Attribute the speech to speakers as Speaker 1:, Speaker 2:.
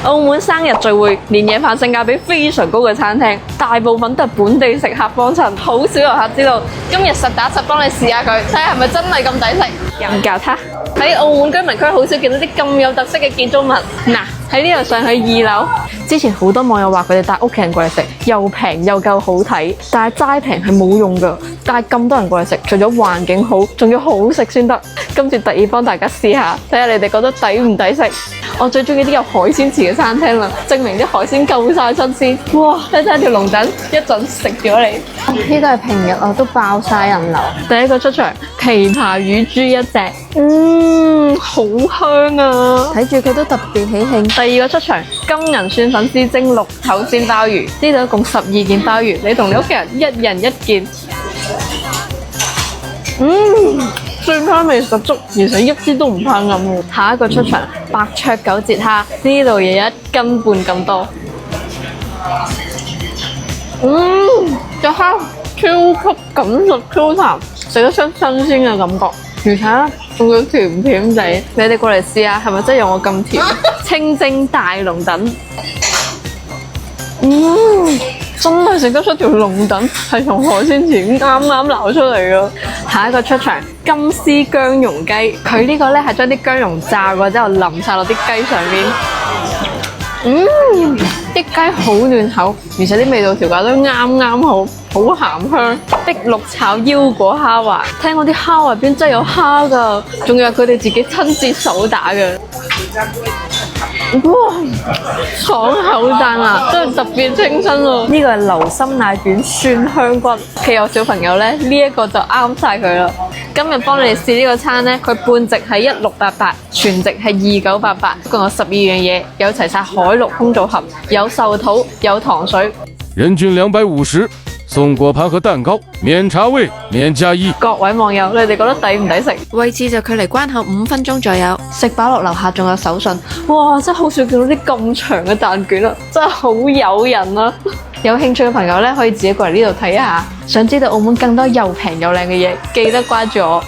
Speaker 1: 澳門生日聚會年夜飯性價比非常高嘅餐廳，大部分都係本地食客幫襯，好少遊客知道。今日實打實幫你試下佢，睇下係咪真係咁抵食。研究它喺澳門居民區好少見到啲咁有特色嘅建築物。嗱，喺呢度上去2樓，之前好多網友話佢哋帶屋企人過嚟食，又平又夠好睇，但係齋平係冇用㗎。帶咁多人過嚟食，除咗環境好，仲要好食先得。今次特意幫大家試下，睇下你哋覺得抵唔抵食。我最中意啲有海鮮池嘅餐廳啦，證明啲海鮮夠晒新鮮。哇！睇睇條龍躉，一陣食咗你。呢個係平日我都爆晒人流。第一個出場，琵琶乳豬一隻，好香啊！睇住佢都特別喜慶。第二個出場，金銀蒜粉絲蒸綠頭鮮鮑魚，呢度一共12件鮑魚，你同你屋企人一人一件。蒜香味十足，而且一啲都唔怕暗喎。下一個出場，白灼九節蝦，呢度有1斤半咁多。隻蝦超級緊實 Q 彈，食得出新鮮嘅感覺，而且仲要甜甜地。你哋過嚟試下，係咪真係有我咁甜？清蒸大龍躉，真係食得出條龍躉係從海鮮池啱啱撈出嚟嘅。下一個出場，金絲薑蓉雞，佢呢個咧係將啲薑蓉炸過之後淋晒落啲雞上面。啲雞好嫩口，而且啲味道調教都啱好，好鹹香。碧綠炒腰果蝦滑，聽講啲蝦入邊真係有蝦㗎，仲有佢哋自己親自手打嘅。哇，爽口讚啊，真係特別清新喎！呢個係流心奶卷蒜香骨，屋企有小朋友咧，呢一個就啱晒佢啦。今日幫你哋試呢個餐咧，佢半席係1688，全席係2988，共有12樣嘢，有齊晒海陸空組合，有壽桃，有糖水。
Speaker 2: 人均250，送果盤和蛋糕，免茶位，免加1。
Speaker 1: 各位網友，你哋覺得抵唔抵食？
Speaker 3: 位置就距離關口5分鐘左右。
Speaker 1: 食飽落樓下仲有手信，哇！真係好少見到啲咁長嘅蛋卷啊，真係好誘人啊！有興趣嘅朋友咧，可以自己過嚟呢度睇一下。想知道澳門更多又平又靚嘅嘢，記得關注我。